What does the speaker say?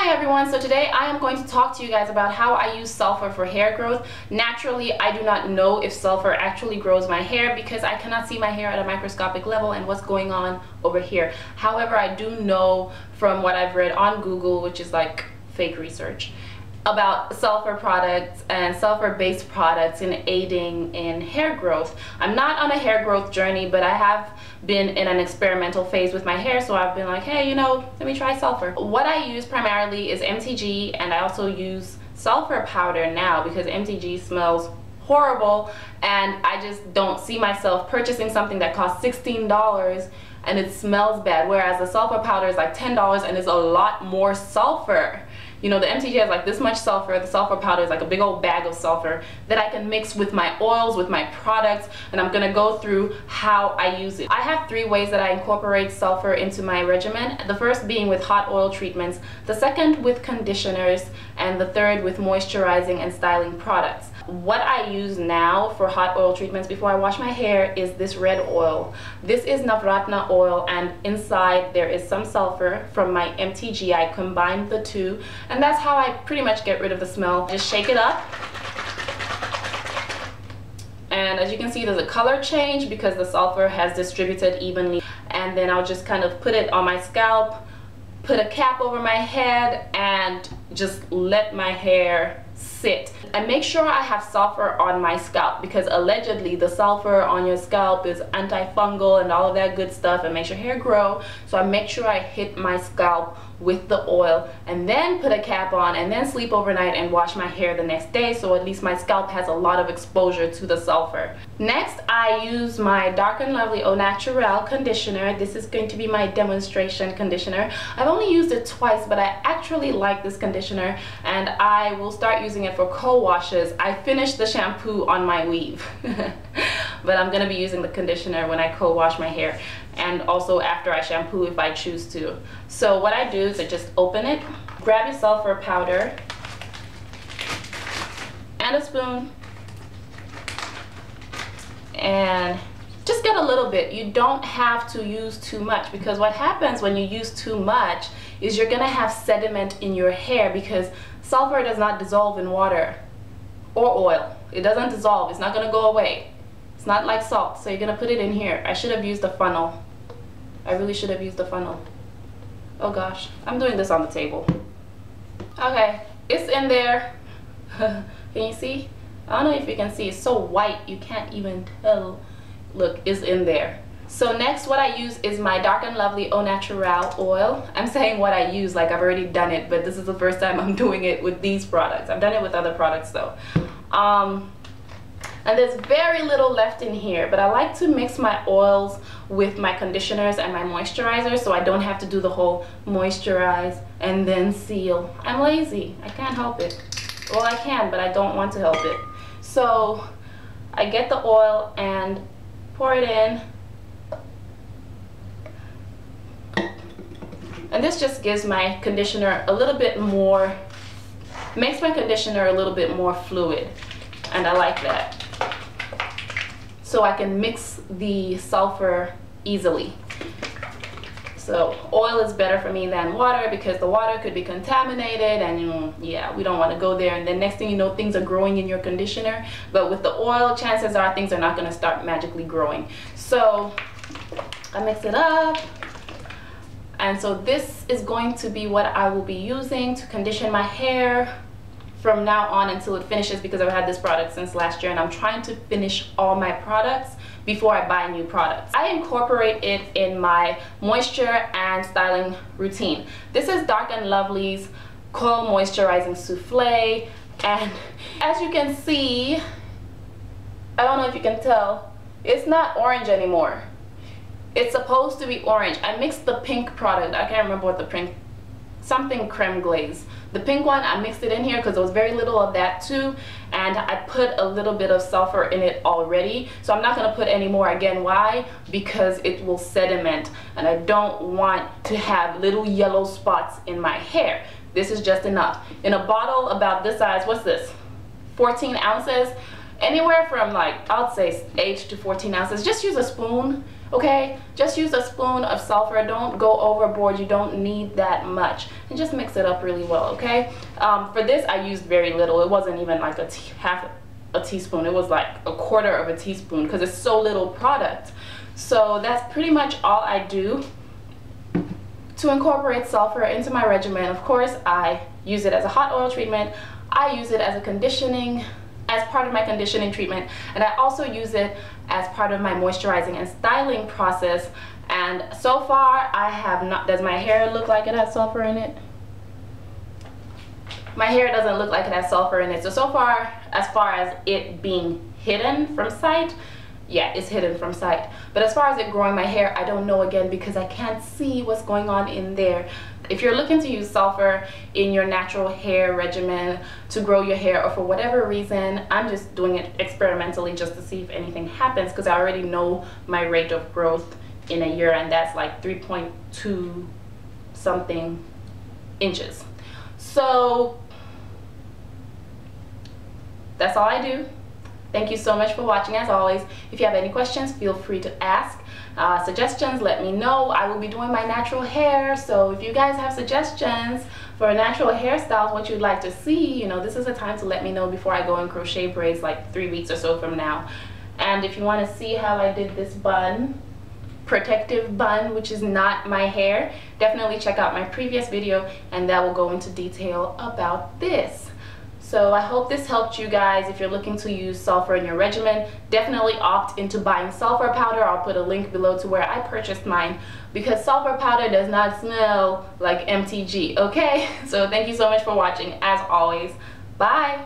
Hi everyone, so today I am going to talk to you guys about how I use sulfur for hair growth. Naturally, I do not know if sulfur actually grows my hair because I cannot see my hair at a microscopic level and what's going on over here. However, I do know from what I've read on Google, which is like fake research, about sulfur products and sulfur-based products in aiding in hair growth. I'm not on a hair growth journey, but I have been in an experimental phase with my hair, so I've been like, hey, you know, let me try sulfur. What I use primarily is MTG, and I also use sulfur powder now because MTG smells horrible and I just don't see myself purchasing something that costs $16 and it smells bad, whereas the sulfur powder is like $10 and is a lot more sulfur. You know, the MTG has like this much sulfur, the sulfur powder is like a big old bag of sulfur that I can mix with my oils, with my products, and I'm gonna go through how I use it. I have 3 ways that I incorporate sulfur into my regimen. The first being with hot oil treatments, the second with conditioners, and the third with moisturizing and styling products. What I use now for hot oil treatments before I wash my hair is this red oil. This is ța oil, and inside there is some sulfur from my MTG. I combined the two, and that's how I pretty much get rid of the smell. Just shake it up, and as you can see, there's a color change because the sulfur has distributed evenly. And then I'll just kind of put it on my scalp, put a cap over my head, and just let my hair sit. And make sure I have sulfur on my scalp because allegedly the sulfur on your scalp is antifungal and all of that good stuff and makes your hair grow. So I make sure I hit my scalp with the oil and then put a cap on and then sleep overnight and wash my hair the next day, so at least my scalp has a lot of exposure to the sulfur. Next, I use my Dark and Lovely Au Naturel conditioner. This is going to be my demonstration conditioner. I've only used it twice, but I actually like this conditioner and I will start using it for co-washes. I finished the shampoo on my weave but I'm gonna be using the conditioner when I co-wash my hair, and also after I shampoo if I choose to. So what I do is I just open it, grab your sulfur powder and a spoon, and just get a little bit. You don't have to use too much because what happens when you use too much is you're gonna have sediment in your hair because sulfur does not dissolve in water or oil. It doesn't dissolve. It's not gonna go away. It's not like salt, so you're gonna put it in here. I should have used a funnel. I really should have used a funnel. Oh gosh, I'm doing this on the table. Okay, it's in there. Can you see? I don't know if you can see. It's so white you can't even tell. Look, it's in there. So next, what I use is my Dark and Lovely Au Naturel oil. I'm saying what I use like I've already done it, but this is the first time I'm doing it with these products. I've done it with other products though. And there's very little left in here, but I like to mix my oils with my conditioners and my moisturizers so I don't have to do the whole moisturize and then seal. I'm lazy. I can't help it. Well, I can, but I don't want to help it. So I get the oil and pour it in. And this just gives my conditioner a little bit more, makes my conditioner a little bit more fluid. And I like that. So I can mix the sulfur easily. So oil is better for me than water because the water could be contaminated and yeah, we don't want to go there. And then next thing you know, things are growing in your conditioner. But with the oil, chances are things are not going to start magically growing. So I mix it up. And so this is going to be what I will be using to condition my hair from now on until it finishes, because I've had this product since last year and I'm trying to finish all my products before I buy new products. I incorporate it in my moisture and styling routine. This is Dark and Lovely's Coil Moisturizing Souffle, and as you can see, I don't know if you can tell, it's not orange anymore. It's supposed to be orange. I mixed the pink product. I can't remember what the pink, something creme glaze. The pink one, I mixed it in here because there was very little of that too, and I put a little bit of sulfur in it already, so I'm not going to put any more. Again, why? Because it will sediment and I don't want to have little yellow spots in my hair. This is just enough. In a bottle about this size, what's this, 14 ounces, anywhere from like, I'll say 8 to 14 ounces. Just use a spoon okay? Just use a spoon of sulfur. Don't go overboard. You don't need that much. And just mix it up really well, okay? For this, I used very little. It wasn't even like half a teaspoon. It was like a quarter of a teaspoon because it's so little product. So that's pretty much all I do to incorporate sulfur into my regimen. Of course, I use it as a hot oil treatment. I use it as part of my conditioning treatment, and I also use it as part of my moisturizing and styling process. And so far, I have not. Does my hair look like it has sulfur in it? My hair doesn't look like it has sulfur in it. So far as it being hidden from sight, yeah, it's hidden from sight. But as far as it growing my hair, I don't know, again, because I can't see what's going on in there. If you're looking to use sulfur in your natural hair regimen to grow your hair, or for whatever reason, I'm just doing it experimentally just to see if anything happens, because I already know my rate of growth in a year, and that's like 3.2 something inches. So that's all I do. Thank you so much for watching. As always, if you have any questions, feel free to ask. Suggestions, let me know. I will be doing my natural hair, so if you guys have suggestions for natural hairstyles, what you'd like to see, you know, this is a time to let me know before I go and crochet braids like 3 weeks or so from now. And if you want to see how I did this bun, protective bun, which is not my hair, definitely check out my previous video, and that will go into detail about this. So I hope this helped you guys. If you're looking to use sulfur in your regimen, definitely opt into buying sulfur powder. I'll put a link below to where I purchased mine, because sulfur powder does not smell like MTG, okay? So thank you so much for watching. As always, bye.